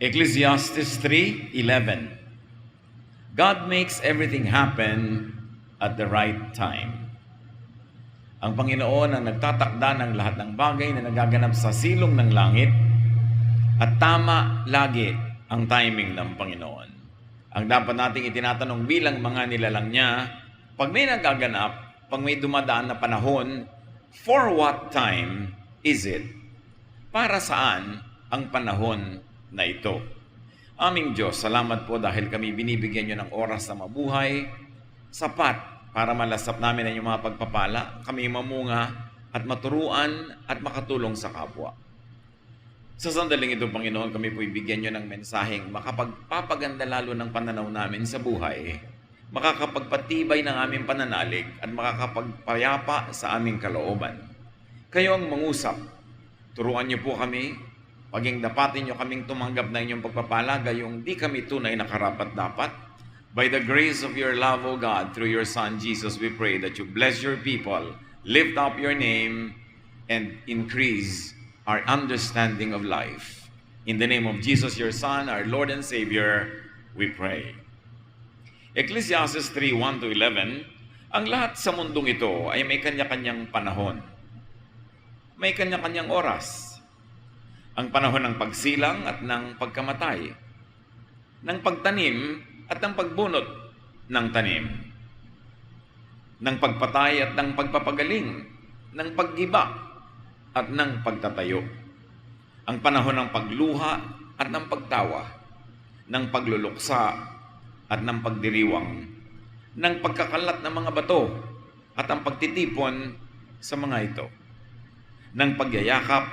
Ecclesiastes 3:11. God makes everything happen at the right time. Ang Panginoon ang nagtatakda ng lahat ng bagay na nagaganap sa silong ng langit at tama lagi ang timing ng Panginoon. Ang dapat nating itinatanong bilang mga nilalang niya, pag may nagaganap, pag may dumadaan na panahon, for what time is it? Para saan ang panahon na ito? Aming Diyos, salamat po dahil kami binibigyan niyo ng oras na mabuhay, sapat para malasap namin ang iyong mga pagpapala, kami mamunga at maturuan at makatulong sa kapwa. Sa sandaling ito, Panginoon, kami po ibigyan niyo ng mensaheng makapagpapaganda lalo ng pananaw namin sa buhay, makakapagpatibay ng aming pananalig at makakapagpayapa sa aming kalooban. Kayo ang mangusap. Turuan niyo po kami, paging dapatin niyo kaming tumanggap na inyong pagpapala, gayong di kami tunay na karapat-dapat. By the grace of your love, O God, through your Son, Jesus, we pray that you bless your people, lift up your name, and increase our understanding of life. In the name of Jesus, your Son, our Lord and Savior, we pray. Ecclesiastes 3:1-11, ang lahat sa mundong ito ay may kanya-kanyang panahon. May kanya-kanyang oras. Ang panahon ng pagsilang at ng pagkamatay, ng pagtanim at ng pagbunot ng tanim, ng pagpatay at ng pagpapagaling, ng paggiba at ng pagtatayo, ang panahon ng pagluha at ng pagtawa, ng pagluluksa at ng pagdiriwang, ng pagkakalat ng mga bato at ang pagtitipon sa mga ito, ng pagyayakap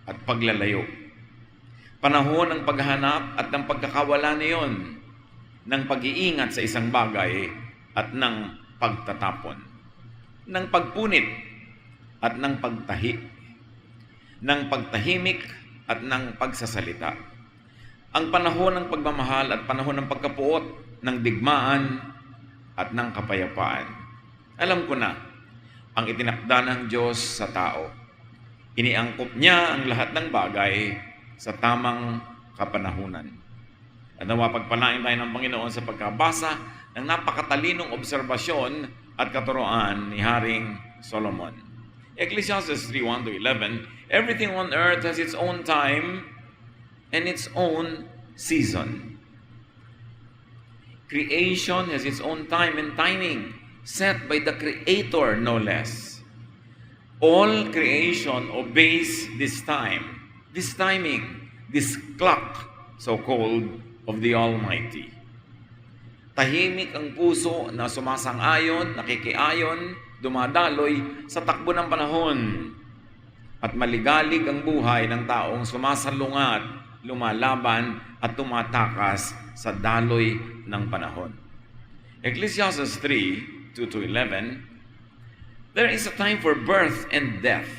at paglalayo, panahon ng paghahanap at ng pagkakawala niyon, ng pag-iingat sa isang bagay at ng pagtatapon, ng pagpunit at ng pagtahi, ng pagtahimik at ng pagsasalita, ang panahon ng pagmamahal at panahon ng pagkapuot, ng digmaan at ng kapayapaan. Alam ko na ang itinakda ng Diyos sa tao. Iniangkop niya ang lahat ng bagay sa tamang kapanahunan. At nawa pagpalain tayo ng Panginoon sa pagkabasa ng napakatalinong obserbasyon at katuroan ni Haring Solomon. Ecclesiastes 3:1-11, everything on earth has its own time and its own season. Creation has its own time and timing, set by the Creator no less. All creation obeys this time, this timing, this clock, so-called, of the Almighty. Tahimik ang puso na sumasang-ayon, nakikiayon, dumadaloy sa takbo ng panahon. At maligalig ang buhay ng taong sumasalungat, lumalaban at tumatakas sa daloy ng panahon. Ecclesiastes 3:2-11, there is a time for birth and death,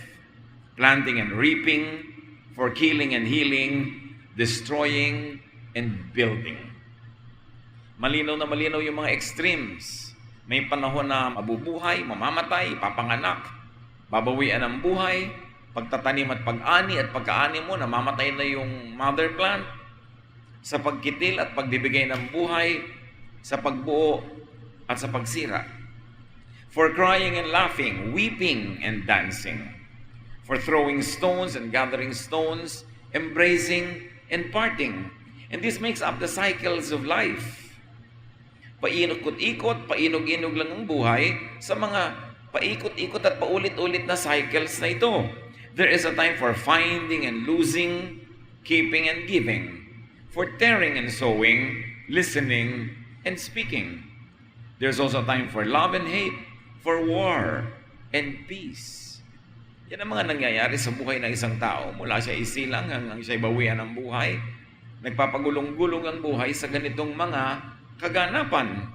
planting and reaping, for killing and healing, destroying and building. Malinaw na malinaw yung mga extremes. May panahon na mabubuhay, mamamatay, papanganak, babawian ang buhay, pagtatanim at pag-ani at pagkaani mo, namamatay na yung mother plant, sa pagkitil at pagbibigay ng buhay, sa pagbuo at sa pagsira. For crying and laughing, weeping and dancing, for throwing stones and gathering stones, embracing and parting. And this makes up the cycles of life. Paikot-ikot, painog-inog lang ang buhay sa mga paikot-ikot at paulit-ulit na cycles na ito. There is a time for finding and losing, keeping and giving, for tearing and sowing, listening and speaking. There's also a time for love and hate, for war and peace. Yan ang mga nangyayari sa buhay ng isang tao. Mula siya isilang hanggang siya bawian ng buhay. Nagpapagulong-gulong ang buhay sa ganitong mga kaganapan.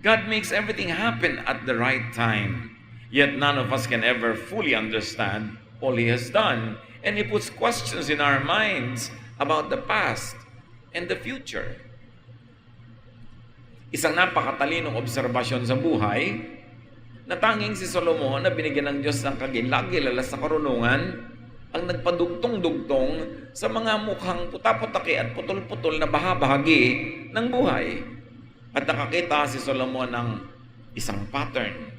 God makes everything happen at the right time. Yet none of us can ever fully understand all He has done. And He puts questions in our minds about the past and the future. Isang napakatalinong obserbasyon sa buhay na tanging si Solomon na binigyan ng Diyos ng kaginlag, kilala sa karunungan, ang nagpadugtong-dugtong sa mga mukhang puta-putaki at putol-putol na bahagi ng buhay. At nakakita si Solomon ng isang pattern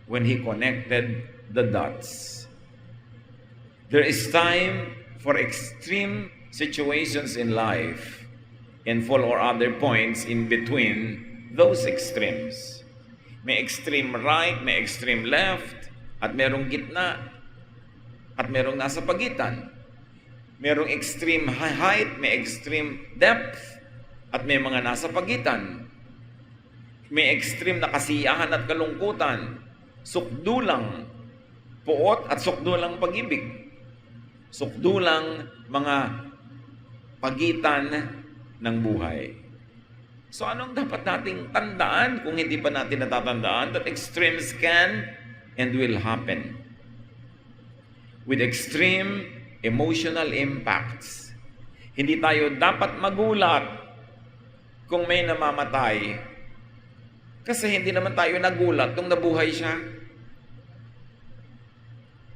when he connected the dots. There is time for extreme situations in life and for other points in between those extremes. May extreme right, may extreme left, at merong gitna, at merong nasa pagitan. Merong extreme height, may extreme depth, at may mga nasa pagitan. May extreme na kasiyahan at kalungkutan, sukdulang puot at sukdulang pag-ibig. Sukdulang mga pagitan ng buhay. So anong dapat nating tandaan kung hindi pa natin natatandaan? That extremes can and will happen. With extreme emotional impacts. Hindi tayo dapat magulat kung may namamatay. Kasi hindi naman tayo nagulat nung nabuhay siya.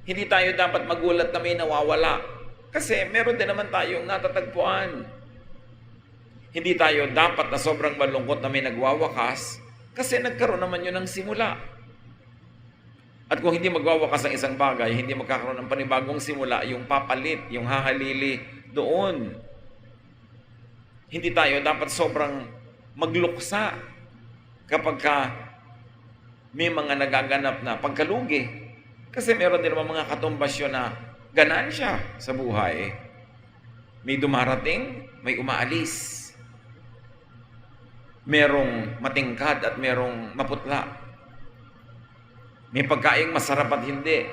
Hindi tayo dapat magulat na may nawawala. Kasi meron din naman tayong natatagpuan. Hindi tayo dapat na sobrang malungkot na may nagwawakas kasi nagkaroon naman yun ng simula. At kung hindi magwawakas ang isang bagay, hindi magkakaroon ng panibagong simula, yung papalit, yung hahalili doon. Hindi tayo dapat sobrang magluksa kapag may mga nagaganap na pagkalugi. Kasi meron din naman mga katumbasyon na ganansya sa buhay. May dumarating, may umaalis. Merong matingkad at merong maputla. May pagkaing masarap at hindi.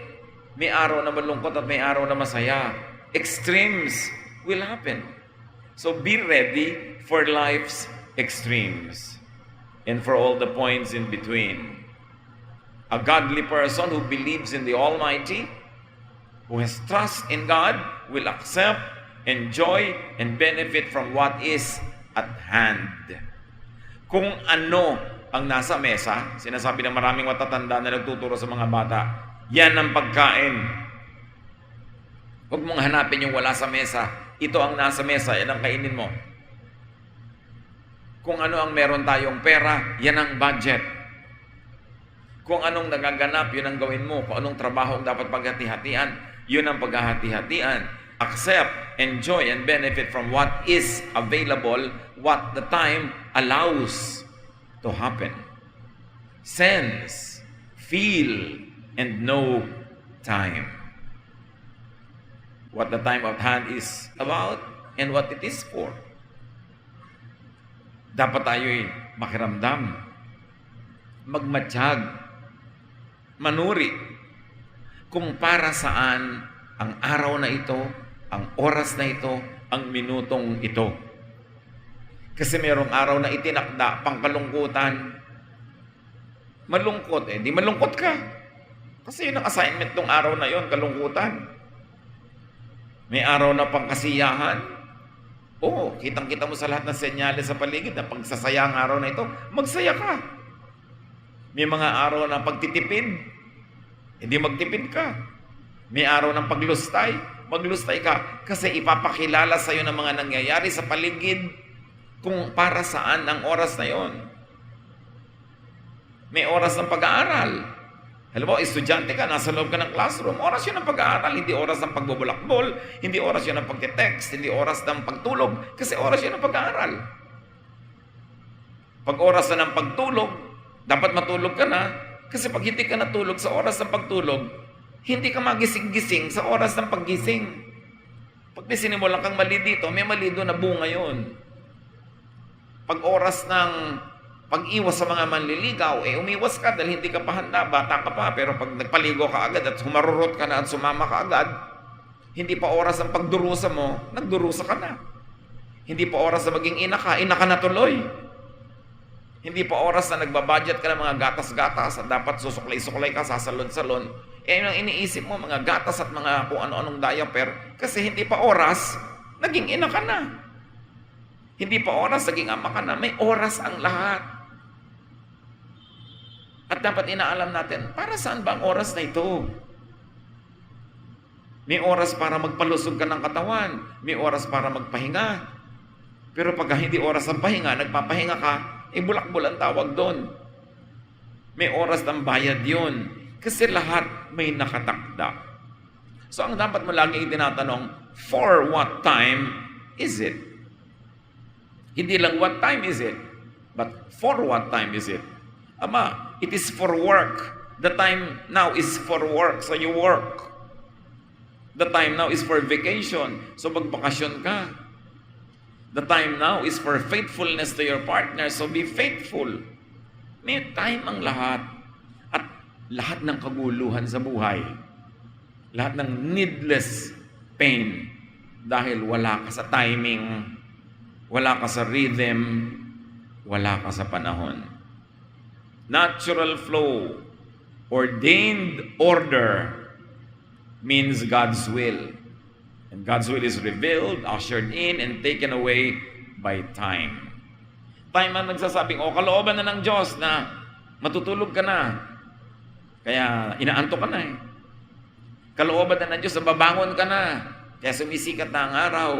May araw na malungkot at may araw na masaya. Extremes will happen. So be ready for life's extremes and for all the points in between. A godly person who believes in the Almighty, who has trust in God, will accept, enjoy, and benefit from what is at hand. Kung ano ang nasa mesa, sinasabi ng maraming matatanda na nagtuturo sa mga bata, yan ang pagkain. Huwag mong hanapin yung wala sa mesa. Ito ang nasa mesa, yan ang kainin mo. Kung ano ang meron tayong pera, yan ang budget. Kung anong nagaganap, yun ang gawin mo. Kung anong trabaho ang dapat paghati-hatian, yun ang paghahati-hatian. Accept, enjoy, and benefit from what is available, what the time allows to happen. Sense, feel, and know time. What the time of hand is about and what it is for. Dapat tayo'y makiramdam, magmatsyag, manuri kung para saan ang araw na ito, ang oras na ito, ang minutong ito. Kasi merong araw na itinakda pang kalungkutan. Malungkot di malungkot ka. Kasi yun ang assignment ng araw na yon, kalungkutan. May araw na pang kasiyahan. Oo, kitang-kita mo sa lahat ng senyales sa paligid na pagsasaya ang araw na ito, magsaya ka. May mga araw na pagtitipid, hindi magtipid ka. May araw ng paglustay, maglustay ka. Kasi ipapakilala sa iyo ng mga nangyayari sa paligid kung para saan ang oras na yon. May oras ng pag-aaral. Halimbawa, estudyante ka, nasa loob ka ng classroom, oras yun ng pag-aaral, hindi oras ng pagbubulakbol, hindi oras yun ng pagte-text, hindi oras ng pagtulog, kasi oras yun ng pag-aaral. Pag oras na ng pagtulog, dapat matulog ka na, kasi pag hindi ka natulog sa oras ng pagtulog, hindi ka magising-gising sa oras ng paggising. Pag sinimulan kang mali dito, may mali doon na bunga yun. Pag oras ng pag-iwas sa mga manliligaw, umiwas ka dahil hindi ka pa handa, bata ka pa, pero pag nagpaligo ka agad at humarurot ka na at sumama ka agad, hindi pa oras ang pagdurusa mo, nagdurusa ka na. Hindi pa oras na maging ina ka na tuloy. Hindi pa oras na nagbabudget ka ng mga gatas-gatas at dapat susuklay-suklay ka sa salon-salon. Yun ang iniisip mo, mga gatas at mga kung ano-anong diaper, kasi hindi pa oras, naging ina ka na. Hindi pa oras, naging ama ka na. May oras ang lahat. At dapat inaalam natin, para saan ba ang oras na ito? May oras para magpalusog ka ng katawan. May oras para magpahinga. Pero pag hindi oras ng pahinga, nagpapahinga ka, bulakbol ang tawag doon. May oras ng bayad yun. Kasi lahat may nakatakda. So ang dapat mo lagi itinatanong, for what time is it? Hindi lang what time is it, but for what time is it? Ama, it is for work. The time now is for work, so you work. The time now is for vacation, so magbakasyon ka. The time now is for faithfulness to your partner, so be faithful. May time ang lahat. At lahat ng kaguluhan sa buhay, lahat ng needless pain, dahil wala ka sa timing, wala ka sa rhythm, wala ka sa panahon. Natural flow, ordained order, means God's will. And God's will is revealed, ushered in, and taken away by time. Time ang nagsasabing, kalooban na ng Diyos na matutulog ka na. Kaya inaantok ka na eh. Kalooban na ng Diyos na babangon ka na. Kaya sumisikat na ang araw.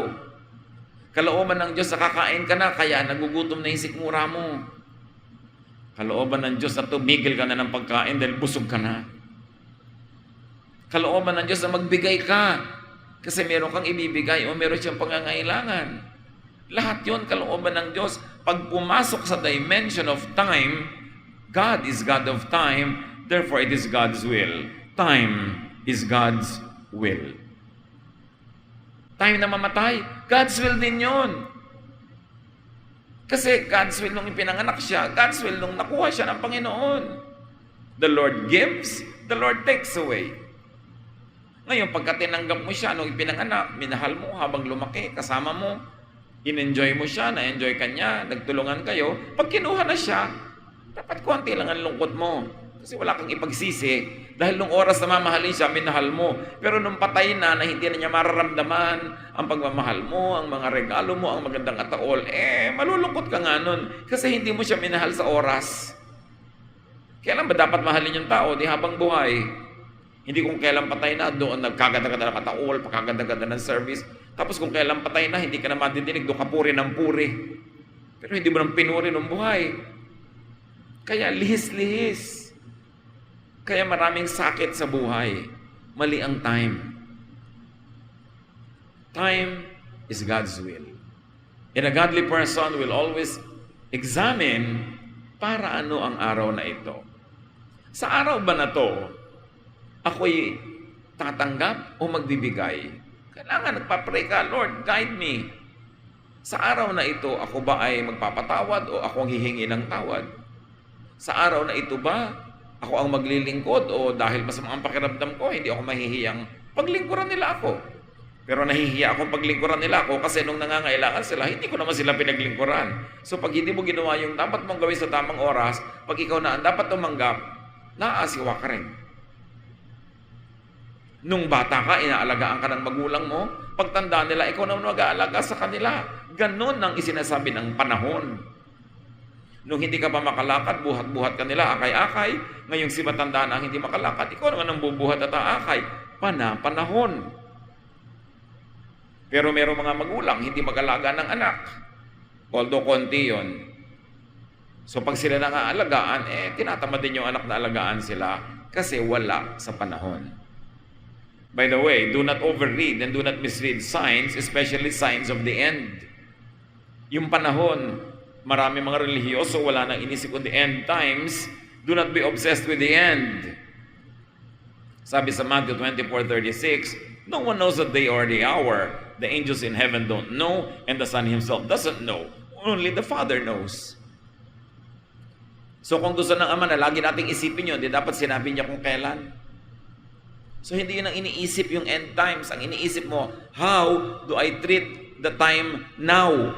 Kalooban ng Diyos na kakain ka na, kaya nagugutom na yung sikmura mo. Kalooban ng Diyos na tumigil ka na ng pagkain dahil busog ka na. Kalooban ng Diyos na magbigay ka kasi meron kang ibibigay o meron siyang pangangailangan. Lahat yon kalooban ng Diyos. Pag pumasok sa dimension of time, God is God of time, therefore it is God's will. Time is God's will. Time na mamatay, God's will din yon. Kasi God's will nung ipinanganak siya, God's will nung nakuha siya ng Panginoon. The Lord gives, the Lord takes away. Ngayon, pagka tinanggap mo siya, nung ipinanganak, minahal mo habang lumaki, kasama mo, in-enjoy mo siya, na-enjoy ka niya, nagtulungan kayo, pag kinuha na siya, dapat konti lang ang lungkot mo. Kasi wala kang ipagsisi. Dahil nung oras na mamahalin siya, minahal mo. Pero nung patay na hindi na niya mararamdaman ang pagmamahal mo, ang mga regalo mo, ang magandang ataol, malulungkot ka nga nun. Kasi hindi mo siya minahal sa oras. Kailan ba dapat mahalin yung tao? Di habang buhay. Hindi kung kailan patay na, doon nagkaganda-ganda ng kataol, pagkaganda-ganda ng service. Tapos kung kailan patay na, hindi ka na madidinig, doon ka puri ng puri. Pero hindi mo nang pinuri ng buhay. Kaya lihis-lihis. Kaya maraming sakit sa buhay. Mali ang time. Time is God's will. And a godly person will always examine para ano ang araw na ito. Sa araw ba na to, ako'y tatanggap o magbibigay? Kailangan nagpa-pray ka, Lord, guide me. Sa araw na ito, ako ba ay magpapatawad o ako ang hihingi ng tawad? Sa araw na ito ba, ako ang maglilingkod o dahil masama ang pakiramdam ko, hindi ako mahihiyang paglingkuran nila ako. Pero nahihiya akong paglingkuran nila ako kasi nung nangangailangan sila, hindi ko naman sila pinaglingkuran. So pag hindi mo ginawa yung dapat mong gawin sa tamang oras, pag ikaw na ang dapat tumanggap, naaasiwa ka rin. Nung bata ka, inaalagaan ka ng magulang mo, pagtanda nila, ikaw na mag-aalaga sa kanila. Ganon ang isinasabi ng panahon. Nung hindi ka pa makalakad, buhat-buhat ka nila, akay-akay. Ngayong si matanda na hindi makalakad, ikaw naman ang bubuhat at aakay. Panahon. Pero merong mga magulang, hindi mag-alaga ng anak. Although konti yun. So pag sila nangaalagaan, tinatamad din yung anak na alagaan sila kasi wala sa panahon. By the way, do not overread and do not misread signs, especially signs of the end. Yung panahon, marami mga relihiyoso, wala nang inisip on the end times. Do not be obsessed with the end. Sabi sa Matthew 24:36, no one knows the day or the hour. The angels in heaven don't know, and the Son himself doesn't know. Only the Father knows. So kung gusto ng Ama na lagi nating isipin yun, di dapat sinabi niya kung kailan. So hindi yun ang iniisip yung end times. Ang iniisip mo, how do I treat the time now?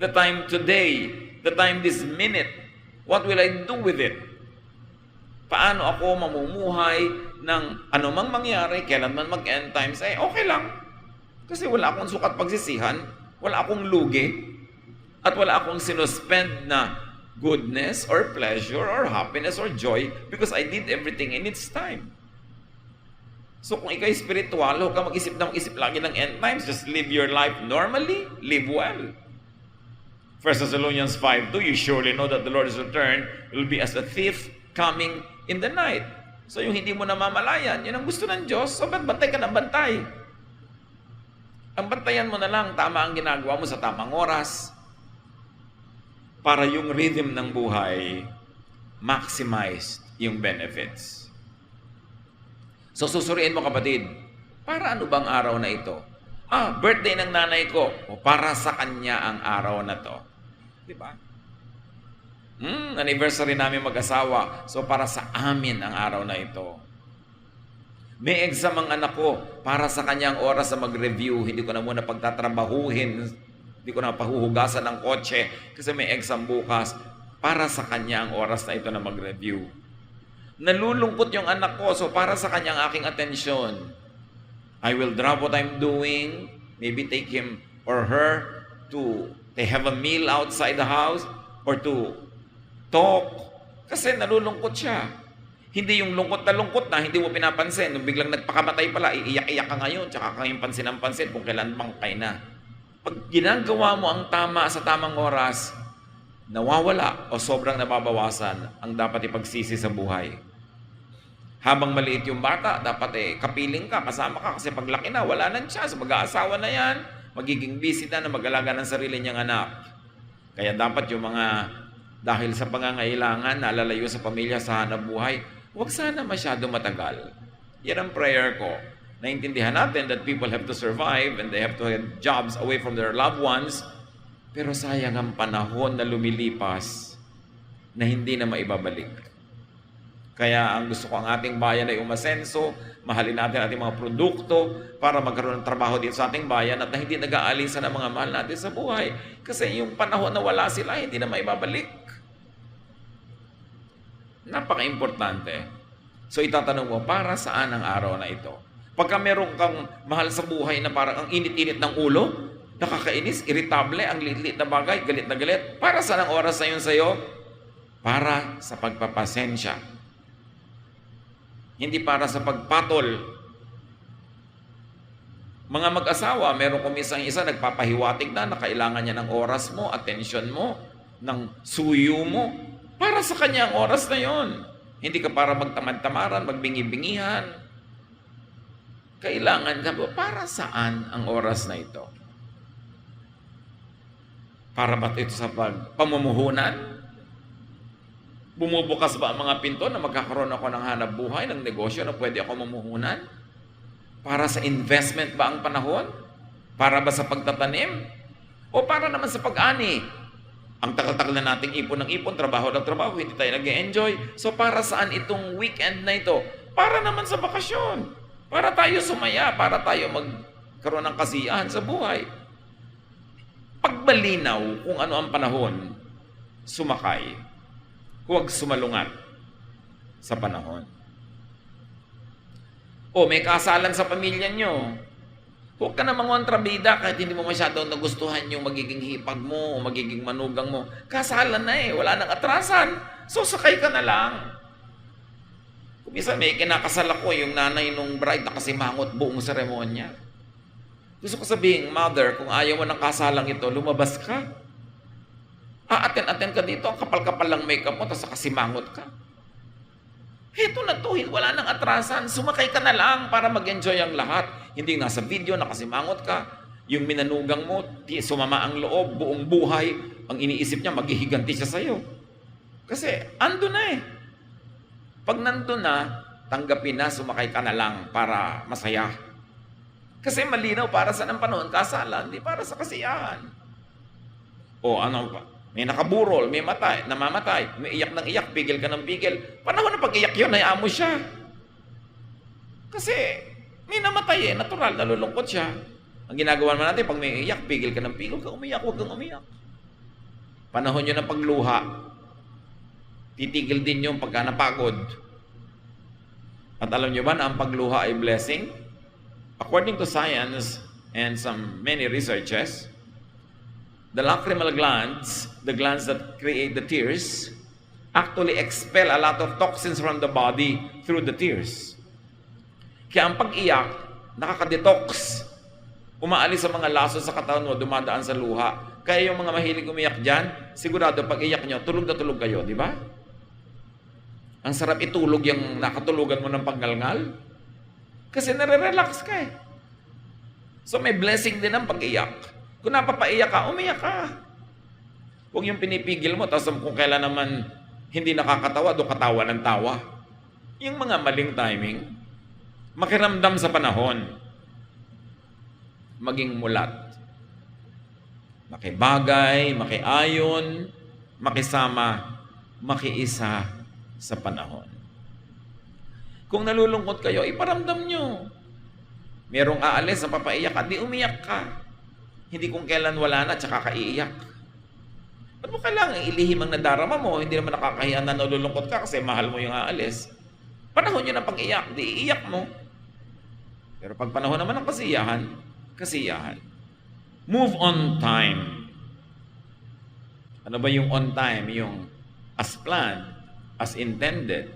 The time today? The time this minute? What will I do with it? Paano ako mamumuhay ng anumang mangyari, kailan man mag-end times? Okay lang. Kasi wala akong sukat pagsisihan, wala akong lugi, at wala akong sinuspend na goodness or pleasure or happiness or joy because I did everything in its time. So kung ikaw spiritual, huwag ka mag-isip lagi ng end times. Just live your life normally, live well. 1 Thessalonians 5:2, you surely know that the Lord's return will be as a thief coming in the night. So yung hindi mo namamalayan, yun ang gusto ng Diyos. So bantay ka ng bantay. Ang bantayan mo na lang, tama ang ginagawa mo sa tamang oras para yung rhythm ng buhay maximize yung benefits. So susuriin mo kapatid, para ano bang araw na ito? Birthday ng nanay ko. O para sa kanya ang araw na to. Di ba? Anniversary namin mag-asawa. So para sa amin ang araw na ito. May exam ang anak ko. Para sa kanyang oras na mag-review. Hindi ko na muna pagtatrabahuhin. Hindi ko na pahuhugasan ng kotse. Kasi may exam bukas. Para sa kanya ang oras na ito na mag-review. Nalulungkot yung anak ko. So para sa kanya ang aking atensyon. I will drop what I'm doing. Maybe take him or her to they have a meal outside the house or to talk. Kasi nalulungkot siya. Hindi yung lungkot na hindi mo pinapansin. Nung biglang nagpakamatay pala, iiyak-iyak ka ngayon, tsaka kayong pansin ang pansin kung kailan bangkay na. Pag ginagawa mo ang tama sa tamang oras, nawawala o sobrang nababawasan ang dapat ipagsisi sa buhay. Habang maliit yung bata, dapat kapiling ka, kasama ka, kasi paglaki na, wala nang chance, mag-aasawa na yan, magiging busy na mag-alaga ng sarili niyang anak. Kaya dapat yung mga, dahil sa pangangailangan, nalalayo sa pamilya, sa hanap buhay, huwag sana masyado matagal. Yan ang prayer ko. Naintindihan natin that people have to survive and they have to have jobs away from their loved ones, pero sayang ang panahon na lumilipas na hindi na maibabalik. Kaya ang gusto ko ang ating bayan ay umasenso, mahalin natin ating mga produkto para magkaroon ng trabaho dito sa ating bayan at na hindi nag-aalisa ng mga mahal natin sa buhay. Kasi yung panahon na wala sila, hindi na maibabalik. Napaka-importante. So itatanong mo, para saan ang araw na ito? Pagka meron kang mahal sa buhay na parang ang init-init ng ulo, nakakainis, irritable, ang liit-liit na bagay, galit na galit, para saan ang oras na yun sa'yo? Para sa pagpapasensya. Hindi para sa pagpatol. Mga mag-asawa, meron kumisang isa nagpapahiwatig na kailangan niya ng oras mo, atensyon mo, ng suyo mo. Para sa kanya ang oras na yon. Hindi ka para magtamad-tamaran, magbingi-bingihan. Kailangan ka, para saan ang oras na ito? Para ba ito sa pamumuhunan? Bumubukas ba ang mga pinto na magkakaroon ako ng hanap buhay, ng negosyo na pwede ako mamuhunan? Para sa investment ba ang panahon? Para ba sa pagtatanim? O para naman sa pag-ani? Ang tagal-tagal na nating ipon ng ipon, trabaho ng trabaho, hindi tayo nag-e-enjoy. So para saan itong weekend na ito? Para naman sa bakasyon. Para tayo sumaya, para tayo magkaroon ng kasiyahan sa buhay. Pagmalinaw kung ano ang panahon, sumakay. Huwag sumalungat sa panahon. O may kasalan sa pamilya nyo. Huwag ka na mangontrabida kahit hindi mo masyadong nagustuhan yung magiging hipag mo o magiging manugang mo. Kasalan na wala nang atrasan. So sakay ka na lang. Kung minsan may kinakasal ako, yung nanay nung bride nakasimangot buong seremonya. Gusto ko sabihin, mother, kung ayaw mo ng kasalang ito, lumabas ka. Aten-aten ka dito, ang kapal-kapal lang makeup mo, tapos nakasimangot ka. Heto na to, wala nang atrasan. Sumakay ka na lang para mag-enjoy ang lahat. Hindi nasa video, nakasimangot ka. Yung minanugang mo, sumama ang loob, buong buhay. Ang iniisip niya, maghihiganti siya sa'yo. Kasi, ando na Pag nandun na, tanggapin na, sumakay ka na lang para masaya. Kasi malinaw para sa ng panahon, kasalan, hindi para sa kasiyahan. O ano pa? May nakaburol, may namamatay, may iyak ng iyak, pigil ka ng pigil. Panahon na pag-iyak yun, hayaan mo siya. Kasi may namatay natural, nalulungkot siya. Ang ginagawa naman natin, pag may iyak, pigil ka ng pigil, ka umiyak, huwag kang umiyak. Panahon yun ng pagluha. Titigil din yung pagka napagod. At alam nyo ba na ang pagluha ay blessing? According to science and many researches, the lacrimal glands, the glands that create the tears, actually expel a lot of toxins from the body through the tears. Kaya ang pag-iyak, nakaka-detox. Umaalis sa mga laso sa katawan mo, dumadaan sa luha. Kaya yung mga mahilig umiyak dyan, sigurado pag iyak nyo, tulog na tulog kayo, di ba? Ang sarap itulog yung nakatulugan mo ng panggalngal. Kasi nare-relax ka eh. So may blessing din ang pag-iyak. Kung napapaiyak ka, umiyak ka. Huwag yung pinipigil mo, tapos kung kailan naman hindi nakakatawa, do katawa ng tawa. Yung mga maling timing, makiramdam sa panahon, maging mulat. Makibagay, makiayon, makisama, makiisa sa panahon. Kung nalulungkot kayo, iparamdam nyo. Merong aalis na papaiyak ka, di umiyak ka. Hindi kung kailan wala na, tsaka ka iiyak. Ba't mo kailangan ilihim ang nadarama mo? Hindi naman nakakahiya na nalulungkot ka kasi mahal mo yung aalis. Panahon nyo na pang-iyak, di iiyak mo. Pero pag panahon naman ng kasiyahan, kasiyahan. Move on time. Ano ba yung on time? Yung as planned, as intended,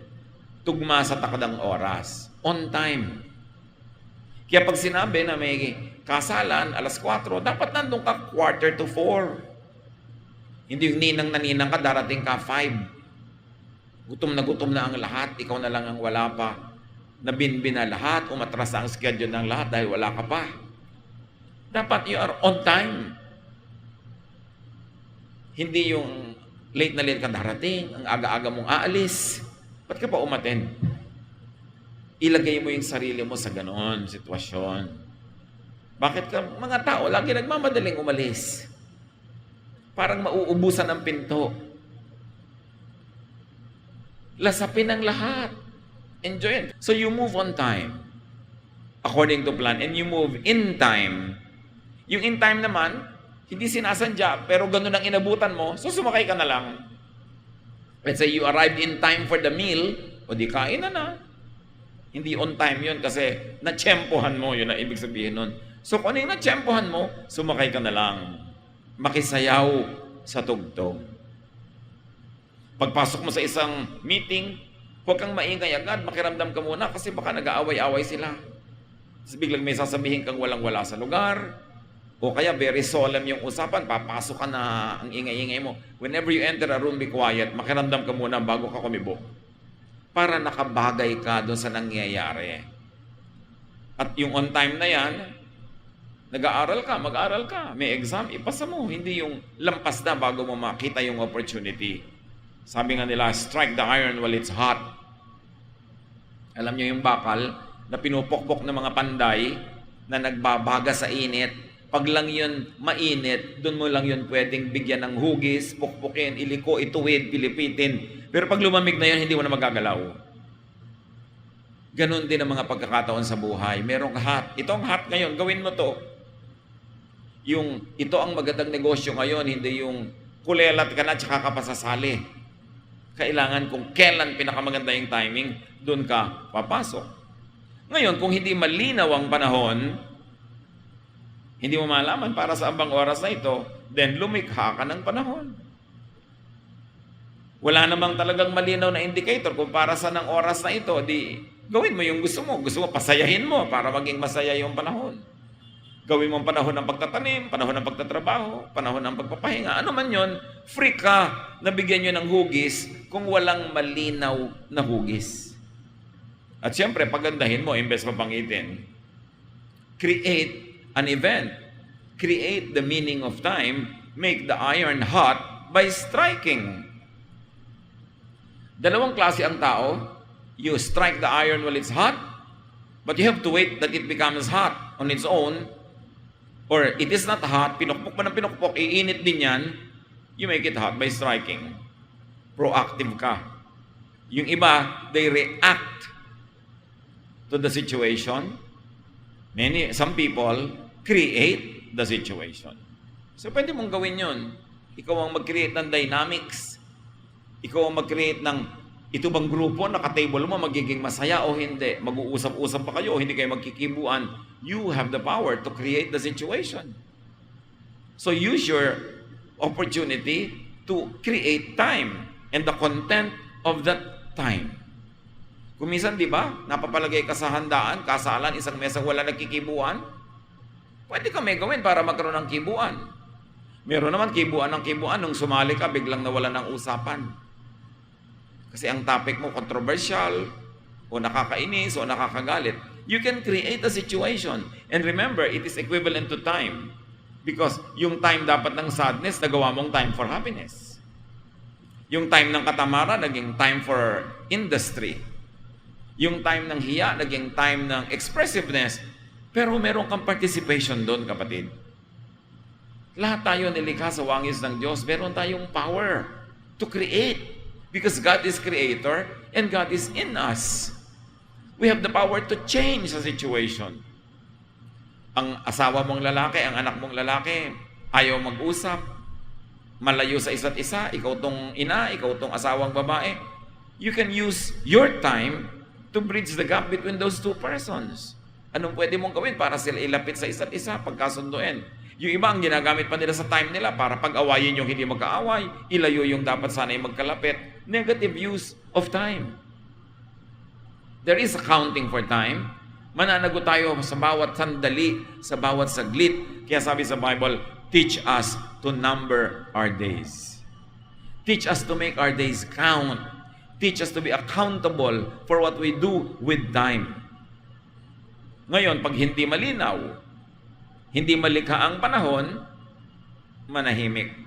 tugma sa takdang oras. On time. Kaya pag sinabi na may kasalan, alas 4, dapat nandun ka 3:45. Hindi yung ninang na ninang ka, darating ka 5. Gutom na ang lahat, ikaw na lang ang wala pa. Nabinbin na lahat, umatras ang schedule ng lahat dahil wala ka pa. Dapat you are on time. Hindi yung late na late ka darating, ang aga-aga mong aalis. Ba't ka pa umattend? Ilagay mo yung sarili mo sa ganoon sitwasyon. Bakit ka, mga tao, lagi nagmamadaling umalis. Parang mauubusan ang pinto. Lasapin ang lahat. Enjoy it. So you move on time, according to plan, and you move in time. Yung in time naman, hindi sinasadya, pero ganun ang inabutan mo, so sumakay ka na lang. Let's say you arrived in time for the meal, o di kain na. Hindi on time yun kasi natsyempohan mo, yun ang ibig sabihin nun. So kung ano yung natsyempohan mo, sumakay ka na lang. Makisayaw sa tugtog. Pagpasok mo sa isang meeting, huwag kang maingay agad, makiramdam ka muna kasi baka nag-aaway-away sila. Tapos biglang may sasabihin kang walang-wala sa lugar, o kaya very solemn yung usapan, papasok ka na ang ingay-ingay mo. Whenever you enter a room, be quiet, makiramdam ka muna bago ka kumibo. Para nakabagay ka doon sa nangyayari. At yung on time na yan, nag-aaral ka, mag-aaral ka, may exam, ipasa mo. Hindi yung lampas na bago mo makita yung opportunity. Sabi nga nila, strike the iron while it's hot. Alam nyo yung bakal na pinupokpok ng mga panday na nagbabaga sa init. Pag lang yun mainit, doon mo lang yun pwedeng bigyan ng hugis, pukpukin, iliko, ituwid, pilipitin. Pero pag lumamig na yun, hindi mo na magagalaw. Ganon din ang mga pagkakataon sa buhay. Merong hot. Ito ang hot ngayon, gawin mo to. Ito ang magandang negosyo ngayon, hindi yung kulelat ka na tsaka ka pasasali. Kailangan kung kailan pinakamaganda yung timing, doon ka papasok. Ngayon, kung hindi malinaw ang panahon, hindi mo malaman para sa ambang oras na ito, then lumikha ka ng panahon. Wala namang talagang malinaw na indicator kung para sa ng oras na ito, di gawin mo yung gusto mo. Gusto mo, pasayahin mo para maging masaya yung panahon. Gawin mo ang panahon ng pagtatanim, panahon ng pagtatrabaho, panahon ng pagpapahinga. Ano man yon, free ka na bigyan nyo ng hugis kung walang malinaw na hugis. At siyempre, pagandahin mo, imbes mapangitin. Create an event. Create the meaning of time. Make the iron hot by striking. Dalawang klase ang tao. You strike the iron while it's hot, but you have to wait that it becomes hot on its own. Or it is not hot, pinukpok pa ng pinukpok, iinit din yan, you make it hot by striking. Proactive ka. Yung iba, they react to the situation. Some people create the situation. So pwede mong gawin yun. Ikaw ang mag-create ng dynamics. Ikaw ang mag-create ng ito bang grupo, naka-table mo, magiging masaya o hindi? Mag-uusap-usap pa kayo o hindi kayo magkikibuan? You have the power to create the situation. So use your opportunity to create time and the content of that time. Kung minsan, di ba, napapalagay ka sa handaan, kasalan, isang mesang wala nagkikibuan, pwede ka may gawin para magkaroon ng kibuan. Meron naman kibuan ng kibuan, nung sumali ka, biglang nawala ng usapan. Kasi ang topic mo controversial, o nakakainis, o nakakagalit. You can create a situation. And remember, it is equivalent to time. Because yung time dapat ng sadness, nagawa mong time for happiness. Yung time ng katamaran, naging time for industry. Yung time ng hiya, naging time ng expressiveness. Pero meron kang participation doon, kapatid. Lahat tayo nilikha sa wangis ng Diyos. Meron tayong power to create. Because God is creator and God is in us. We have the power to change the situation. Ang asawa mong lalaki, ang anak mong lalaki, ayaw mag-usap, malayo sa isa't isa, ikaw tong ina, ikaw tong asawang babae. You can use your time to bridge the gap between those two persons. Anong pwede mong gawin para sila ilapit sa isa't isa, pagkasunduin? Yung iba, ang ginagamit pa nila sa time nila para pag-awayin yung hindi magkaaway, ilayo yung dapat sana'y magkalapit. Negative use of time. There is accounting for time. Mananagot tayo sa bawat sandali, sa bawat saglit. Kaya sabi sa Bible, teach us to number our days. Teach us to make our days count. Teach us to be accountable for what we do with time. Ngayon, pag hindi malinaw, hindi malikha ang panahon, manahimik.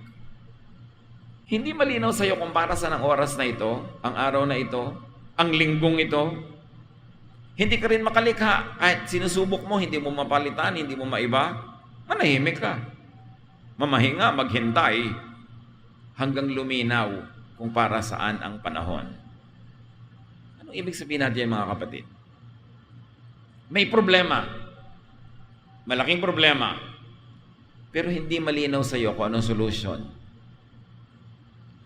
Hindi malinaw sa iyo kung para saan ang oras na ito, ang araw na ito, ang linggong ito. Hindi ka rin makalikha. Kahit sinusubok mo, hindi mo mapalitan, hindi mo maiba, manahimik ka. Mamahinga, maghintay, hanggang luminaw kung para saan ang panahon. Anong ibig sabihin natin, mga kapatid? May problema. Malaking problema. Pero hindi malinaw sa iyo kung anong solusyon.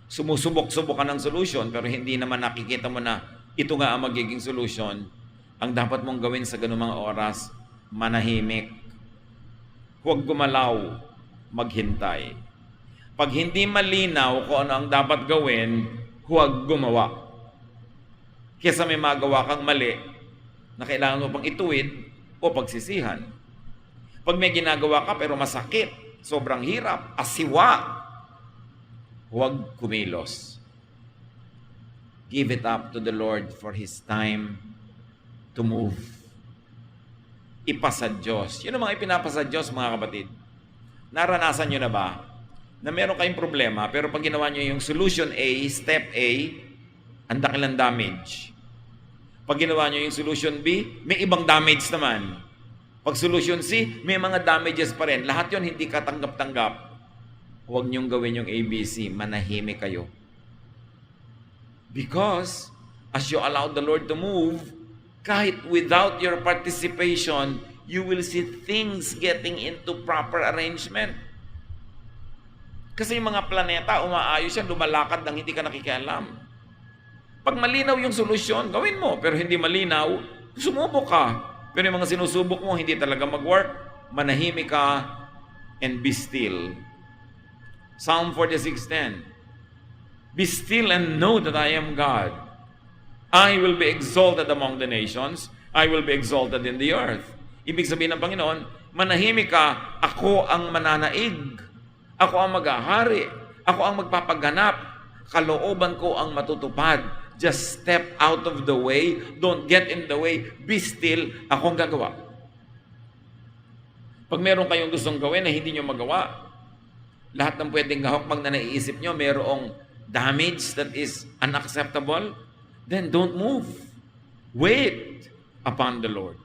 Sumusubok-subok ka ng solusyon, pero hindi naman nakikita mo na ito nga ang magiging solusyon. Ang dapat mong gawin sa ganung mga oras, manahimik. Huwag gumalaw, maghintay. Pag hindi malinaw kung ano ang dapat gawin, huwag gumawa. Kesa may magawa kang mali, na kailangan mo pang ituwid o pagsisihan. Pag may ginagawa ka pero masakit, sobrang hirap, asiwa, huwag kumilos. Give it up to the Lord for His time to move. Ipasa Diyos. Yun ang mga ipinapasa Diyos, mga kapatid. Naranasan nyo na ba na meron kayong problema, pero pag ginawa nyo yung solution A, step A, ang dakilang damage. Pag ginawa nyo yung solution B, may ibang damage naman. Pag solution C, may mga damages pa rin. Lahat yon hindi ka tanggap-tanggap. Huwag nyong gawin yung ABC. Manahimik kayo. Because, as you allow the Lord to move, kahit without your participation, you will see things getting into proper arrangement. Kasi yung mga planeta, umaayos yan, lumalakad nang hindi ka nakikialam. Pag malinaw yung solusyon, gawin mo. Pero hindi malinaw, sumubok ka. Pero yung mga sinusubok mo, hindi talaga mag-work, manahimik ka, and be still. Psalm 46:10. Be still and know that I am God. I will be exalted among the nations. I will be exalted in the earth. Ibig sabihin ng Panginoon, manahimik ka, ako ang mananaig. Ako ang maghahari. Ako ang magpapaganap. Kalooban ko ang matutupad. Just step out of the way. Don't get in the way. Be still. Ako ang gagawa. Pag meron kayong gustong gawin na hindi nyo magawa, lahat ng pwedeng gahokmang na naiisip nyo, merong damage that is unacceptable, then don't move. Wait upon the Lord.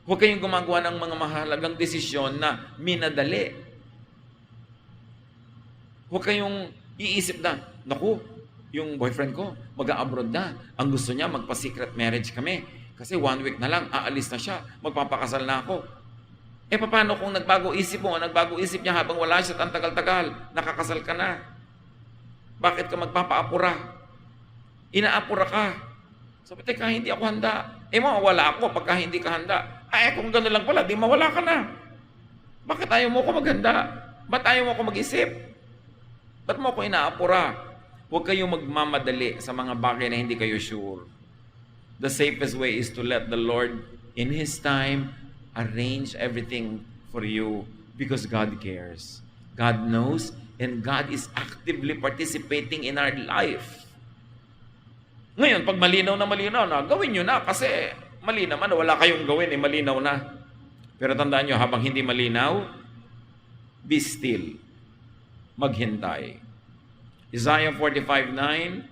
Huwag kayong gumagawa ng mga mahalagang desisyon na minadali. Huwag kayong iisip na, naku, yung boyfriend ko, mag-a-abroad na. Ang gusto niya, magpa-secret marriage kami. Kasi 1 week na lang, aalis na siya. Magpapakasal na ako. Eh, paano kung nagbago isip mo, nagbago isip niya habang wala siya at tagal-tagal, nakakasal ka na? Bakit ka magpapaapura? Inaapura ka. Sabi, teka, hindi ako handa. Eh, mawawala ako pagka hindi ka handa. Ay, kung gano'n lang pala, di mawala ka na. Bakit ayaw mo ko maghanda? Ba't ayaw mo ko mag-isip? Ba't mo ko inaapura? Huwag kayong magmamadali sa mga bagay na hindi kayo sure. the safest way is to let the Lord, in His time, arrange everything for you because God cares. God knows, and God is actively participating in our life. Ngayon, pag malinaw na, gawin nyo na kasi mali naman, wala kayong gawin, malinaw na. Pero tandaan nyo, habang hindi malinaw, be still. Maghintay. Isaiah 45:9,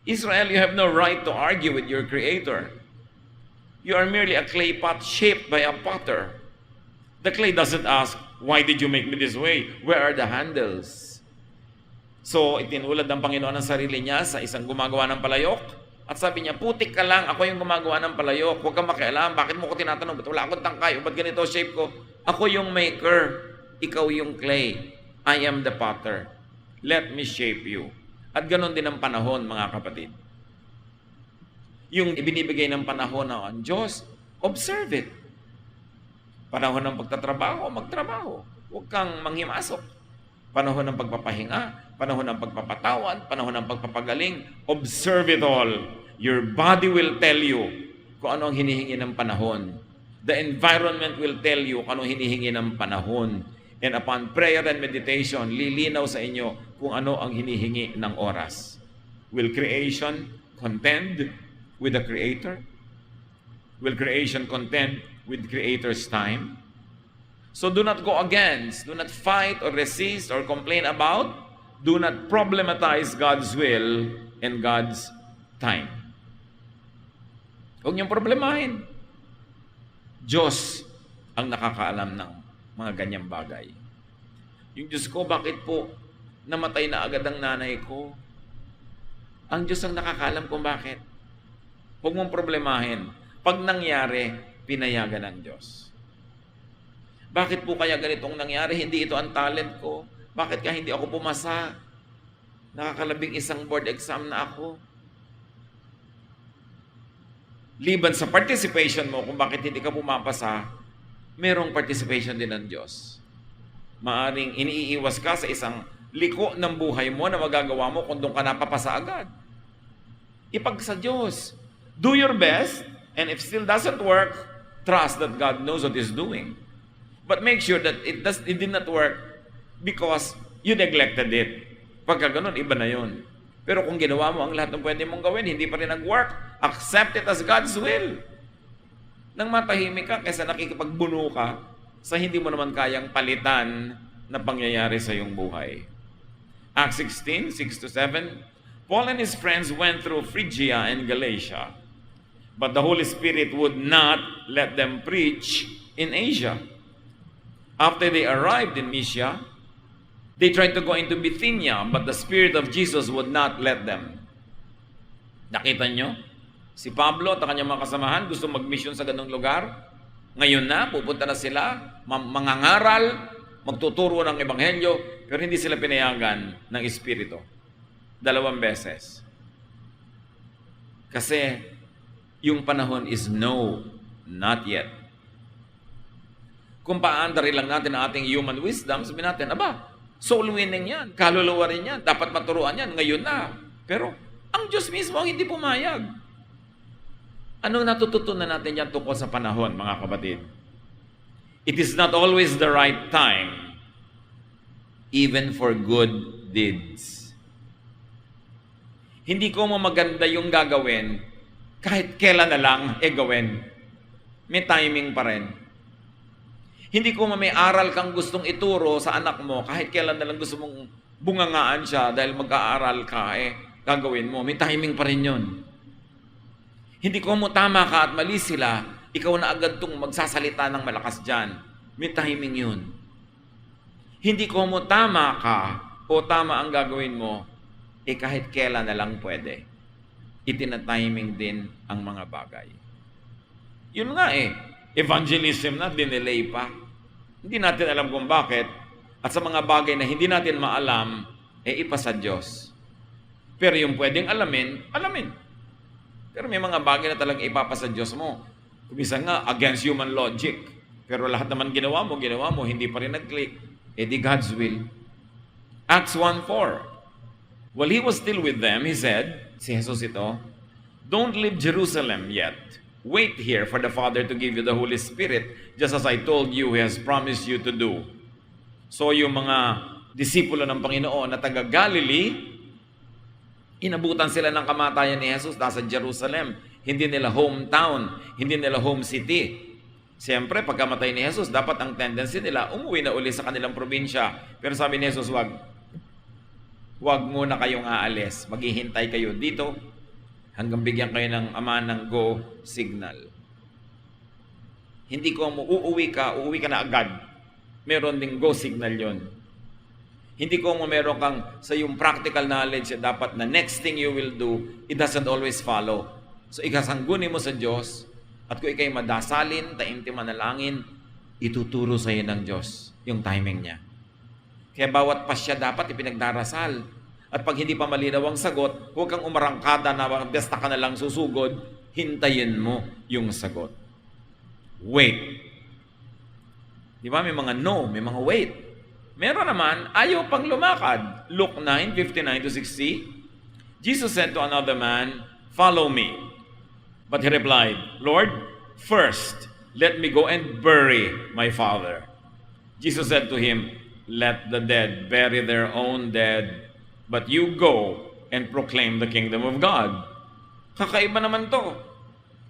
Israel, you have no right to argue with your Creator. You are merely a clay pot shaped by a potter. The clay doesn't ask, why did you make me this way? Where are the handles? So, itinulad ng Panginoon ang sarili niya sa isang gumagawa ng palayok. At sabi niya, putik ka lang, ako yung gumagawa ng palayok. Huwag kang makialam, bakit mo ko tinatanong? Ba't wala akong tangkay? O ba't ganito shape ko? Ako yung maker, ikaw yung clay. I am the potter. Let me shape you. At ganon din ang panahon, mga kapatid. Yung ibinibigay ng panahon ng Diyos, observe it. Panahon ng pagtatrabaho, magtrabaho. Huwag kang manghimasok. Panahon ng pagpapahinga, panahon ng pagpapatawad, panahon ng pagpapagaling. Observe it all. Your body will tell you kung ano ang hinihingi ng panahon. The environment will tell you kung ano ang hinihingi ng panahon. And upon prayer and meditation, lilinaw sa inyo kung ano ang hinihingi ng oras. Will creation contend with the Creator? Will creation contend with Creator's time? So do not go against, do not fight or resist or complain about, do not problematize God's will and God's time. Huwag niyong problemahin. Diyos ang nakakaalam ng mga ganyang bagay. Yung Diyos ko, bakit po namatay na agad ang nanay ko? Ang Diyos ang nakakaalam kung bakit. Huwag mong problemahin. Pag nangyari, pinayagan ng Diyos. Bakit po kaya ganitong nangyari? Hindi ito ang talent ko. Bakit kaya hindi ako pumasa? Nakakalabing isang board exam na ako. Liban sa participation mo kung bakit hindi ka pumapasa, merong participation din ng Diyos. Maaring iniiwas ka sa isang liko ng buhay mo na magagawa mo kung doon ka napapasa agad. Ipag sa Diyos. Do your best, and if still doesn't work, trust that God knows what He's doing. But make sure that it did not work because you neglected it. Pagka ganun, iba na yun. Pero kung ginawa mo ang lahat ng pwede mong gawin, hindi pa rin nag-work, accept it as God's will. Nang matahimik ka kaysa nakikipagbuno ka sa hindi mo naman kayang palitan na pangyayari sa iyong buhay. Acts 16, 6-7, Paul and his friends went through Phrygia and Galatia, but the Holy Spirit would not let them preach in Asia. After they arrived in Mysia, they tried to go into Bithynia, but the Spirit of Jesus would not let them. Nakita nyo? Si Pablo at ang kanyang mga kasamahan gusto mag-mission sa ganung lugar. Ngayon na, pupunta na sila, mangangaral, magtuturo ng Ebanghelyo, pero hindi sila pinayagan ng Espiritu. 2 beses. Kasi yung panahon is no, not yet. Kung paandari lang natin ang ating human wisdom, sabihin natin, aba, soul winning yan, kaluluwa rin yan, dapat maturuan yan, ngayon na. Pero, ang Diyos mismo ang hindi pumayag. Anong natututunan natin yan tungkol sa panahon, mga kapatid? It is not always the right time, even for good deeds. Hindi ko mo maganda yung gagawin, kahit kailan na lang, gawin. May timing pa rin. Hindi ko may aral kang gustong ituro sa anak mo, kahit kailan na lang gusto mong bungangaan siya dahil mag-aaral ka, gagawin mo. May timing pa rin yun. Hindi ko mo tama ka at mali sila, ikaw na agad tong magsasalita ng malakas dyan. May timing yun. Hindi ko mo tama ka o tama ang gagawin mo, kahit kailan na lang pwede. Itinatiming din ang mga bagay. Yun nga evangelism na, dinelay pa. Hindi natin alam kung bakit. At sa mga bagay na hindi natin maalam, ipasa Diyos. Pero yung pwedeng alamin, alamin. Pero may mga bagay na talagang ipapasa Diyos mo. Kumisan nga, against human logic. Pero lahat naman ginawa mo, hindi pa rin nag-click. Di God's will. Acts 1:4. While He was still with them, He said, si Jesus ito, Don't leave Jerusalem yet. Wait here for the Father to give you the Holy Spirit, just as I told you, He has promised you to do. So yung mga disipulo ng Panginoon na taga Galilee, inabutan sila ng kamatayan ni Jesus nasa Jerusalem. Hindi nila hometown, hindi nila home city. Siyempre, pagkamatay ni Jesus, dapat ang tendency nila, umuwi na uli sa kanilang probinsya. Pero sabi ni Jesus, wag muna kayong aalis. Maghihintay kayo dito hanggang bigyan kayo ng Ama ng go signal. Hindi ko uuwi ka na agad. Meron ding go signal yon. Hindi ko meron kang sa yung practical knowledge dapat na next thing you will do, it doesn't always follow. So ikasanggunin mo sa Diyos, at kung ikay madasalin, taimtim manalangin, ituturo sa iyo ng Diyos yung timing niya. Kaya bawat pasya dapat ipinagdarasal. At pag hindi pa malinaw ang sagot, huwag kang umarangkada na basta ka na lang susugod, hintayin mo yung sagot. Wait. Di ba? May mga no, may mga wait. Meron naman, ayaw pang lumakad. Luke 9:59-60. Jesus said to another man, "Follow me." But he replied, "Lord, first, let me go and bury my father." Jesus said to him, "Let the dead bury their own dead, but you go and proclaim the kingdom of God." Kakaiba naman to.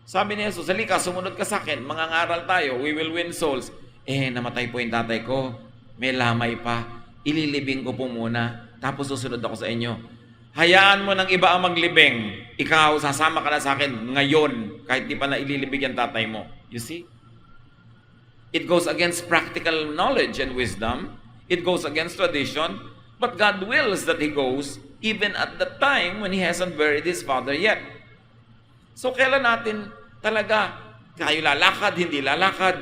Sabi ni Jesus, "Halika, sumunod ka sa akin, mangangaral tayo, we will win souls." Namatay po yung tatay ko, may lamay pa, ililibing ko po muna, tapos susunod ako sa inyo. Hayaan mo ng iba ang maglibing. Ikaw, sasama ka na sa akin ngayon, kahit di pa na ililibig ang tatay mo. You see? It goes against practical knowledge and wisdom. It goes against tradition. But God wills that He goes even at the time when He hasn't buried His father yet. So kailan natin talaga tayo lalakad, hindi lalakad?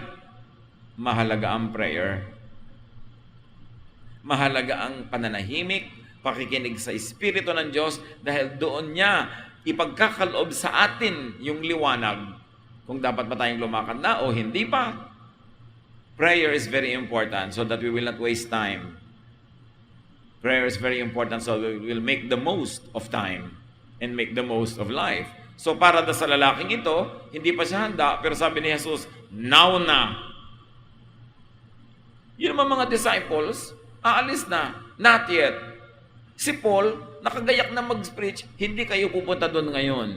Mahalaga ang prayer. Mahalaga ang pananahimik, pakikinig sa Espiritu ng Diyos dahil doon niya ipagkakaloob sa atin yung liwanag kung dapat ba tayong lumakad na o hindi pa. Prayer is very important so that we will not waste time. Prayer is very important so we will make the most of time and make the most of life. So para sa lalaking ito, hindi pa siya handa, pero sabi ni Jesus, now na. Yun naman mga disciples, aalis na, not yet. Si Paul, nakagayak na mag-preach, hindi kayo pupunta doon ngayon.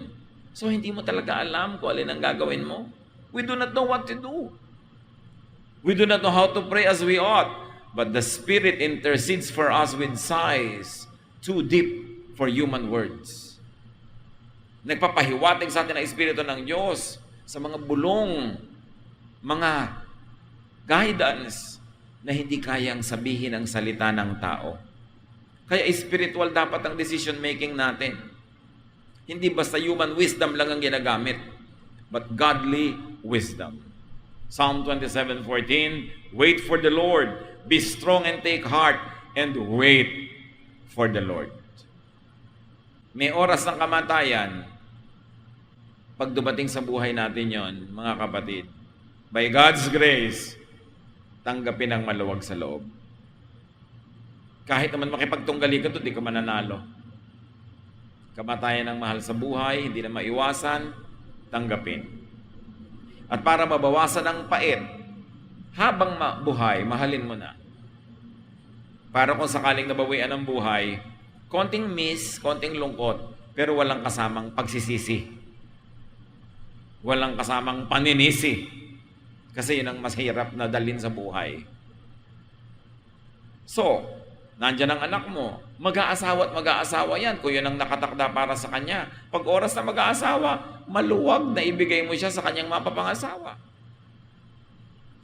So hindi mo talaga alam kung alin ang gagawin mo. We do not know what to do. We do not know how to pray as we ought. But the Spirit intercedes for us with sighs too deep for human words. Nagpapahiwatig sa atin ang Espiritu ng Diyos sa mga bulong, mga guidance na hindi kayang sabihin ang salita ng tao. Kaya spiritual dapat ang decision making natin. Hindi basta human wisdom lang ang ginagamit, but godly wisdom. Psalm 27:14, wait for the Lord, be strong and take heart, and wait for the Lord. May oras ng kamatayan, pag dumating sa buhay natin yon, mga kapatid, by God's grace, tanggapin ang maluwag sa loob. Kahit naman makipagtunggali ka, di ka mananalo. Kamatayan ng mahal sa buhay, hindi na maiwasan, tanggapin. At para mabawasan ang pait, habang buhay, mahalin mo na. Para kung sakaling nabawian ang buhay, konting miss, konting lungkot, pero walang kasamang pagsisisi. Walang kasamang paninisi. Kasi yun ang mas hirap na dalhin sa buhay. So, nandiyan ang anak mo, mag-aasawa at mag-aasawa yan kung yun ang nakatakda para sa kanya. Pag oras na mag-aasawa, maluwag na ibigay mo siya sa kanyang mapapangasawa.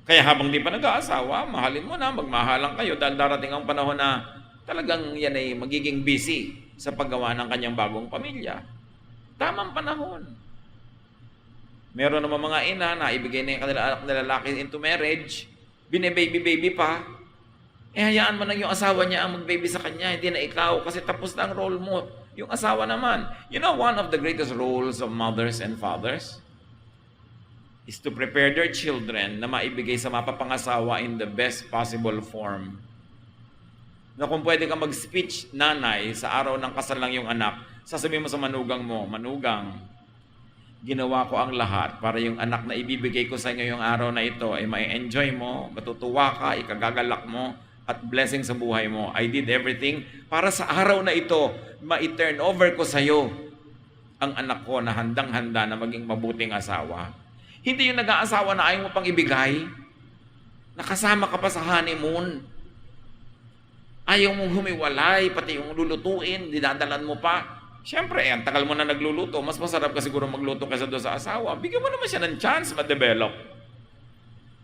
Kaya habang di pa nag-aasawa, mahalin mo na, magmahalan kayo dahil darating ang panahon na talagang yan ay magiging busy sa paggawa ng kanyang bagong pamilya. Tamang panahon. Meron naman mga ina na ibigay na yung kanilang anak na lalaki into marriage, bine-baby-baby pa, hayaan mo na yung asawa niya ang mag-baby sa kanya, hindi na ikaw, kasi tapos na ang role mo. Yung asawa naman. You know, one of the greatest roles of mothers and fathers is to prepare their children na maibigay sa mapapangasawa in the best possible form. Na kung pwede ka mag-speech nanay sa araw ng kasal lang yung anak, sasabihin mo sa manugang mo, manugang, ginawa ko ang lahat para yung anak na ibibigay ko sa inyo yung araw na ito ay ma-enjoy mo, matutuwa ka, ikagagalak mo, at blessing sa buhay mo. I did everything para sa araw na ito, ma-turn over ko sa iyo ang anak ko na handang-handa na maging mabuting asawa. Hindi yung nag-aasawa na ayaw mo pang ibigay. Nakasama ka pa sa honeymoon. Ayaw mong humiwalay, pati yung lulutuin, dinadalan mo pa. Siyempre, ang tagal mo na nagluluto, mas masarap ka siguro magluto kaysa doon sa asawa. Bigyan mo naman siya ng chance ma-develop.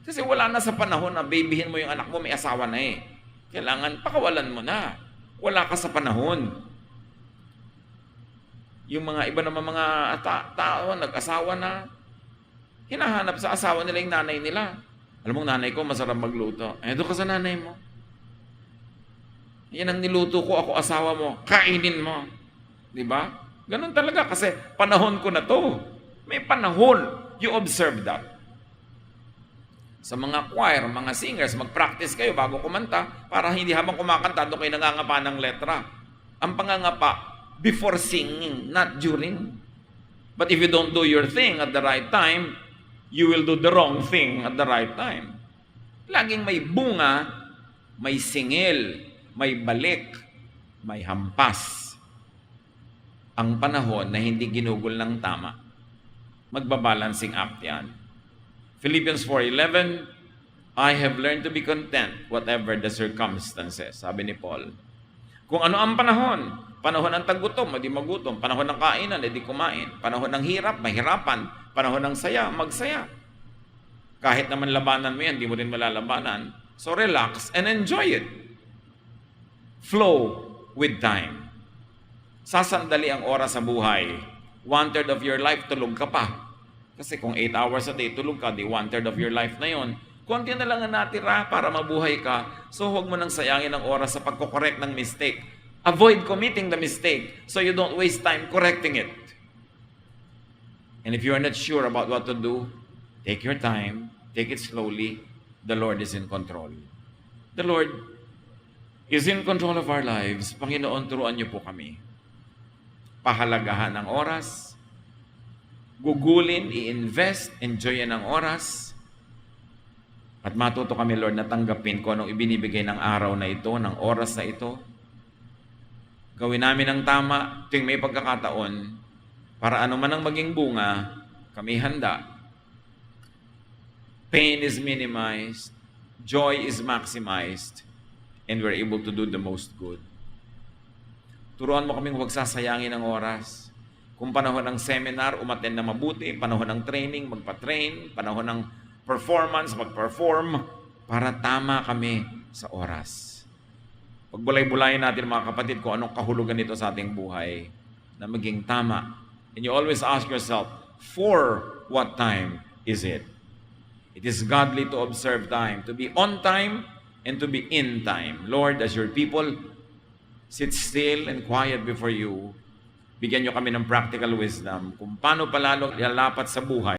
Kasi wala na sa panahon na babyhin mo yung anak mo, may asawa na eh. Kailangan pakawalan mo na. Wala ka sa panahon. Yung mga iba naman mga tao, nag-asawa na, hinahanap sa asawa nila yung nanay nila. Alam mo, nanay ko masarap magluto. Eh, doon ka sa nanay mo. Yan ang niluto ko, ako asawa mo. Kainin mo. Diba? Ganun talaga kasi panahon ko na to. May panahon. You observe that. Sa mga choir, mga singers, mag-practice kayo bago kumanta para hindi habang kumakanta doon kayo nangangapa ng letra. Ang pangangapa, before singing, not during. But if you don't do your thing at the right time, you will do the wrong thing at the right time. Laging may bunga, may singil, may balik, may hampas. Ang panahon na hindi ginugol ng tama. Magbabalancing act yan. Philippians 4:11, I have learned to be content whatever the circumstances. Sabi ni Paul. Kung ano ang panahon, panahon ng taggutom, hindi magutom. Panahon ng kainan, hindi kumain. Panahon ng hirap, mahirapan. Panahon ng saya, magsaya. Kahit naman labanan mo yan, hindi mo rin malalabanan. So relax and enjoy it. Flow with time. Sasandali ang oras sa buhay. 1/3 of your life, tulog ka pa. Kasi kung 8 hours a day, tulog ka, di 1/3 of your life na yon. Konti na lang ang natira para mabuhay ka. So huwag mo nang sayangin ang oras sa pagkokorek ng mistake. Avoid committing the mistake so you don't waste time correcting it. And if you are not sure about what to do, take your time, take it slowly. The Lord is in control. The Lord is in control of our lives. Panginoon, turuan niyo po kami. Pahalagahan ang oras, gugulin, i-invest, enjoyin ang oras, at matuto kami, Lord, na tanggapin ko anong ibinibigay ng araw na ito, ng oras na ito. Gawin namin ang tama tuwing may pagkakataon para ano man ang maging bunga, kami handa. Pain is minimized, joy is maximized, and we're able to do the most good. Turuan mo kaming huwag sasayangin ang oras. Kung panahon ng seminar, umattend na mabuti. Panahon ng training, magpa-train. Panahon ng performance, mag-perform. Para tama kami sa oras. Pagbulay-bulayin natin mga kapatid kung anong kahulugan nito sa ating buhay na maging tama. And you always ask yourself, for what time is it? It is godly to observe time, to be on time and to be in time. Lord, as your people sit still and quiet before you, bigyan nyo kami ng practical wisdom kung paano palalong lalapat sa buhay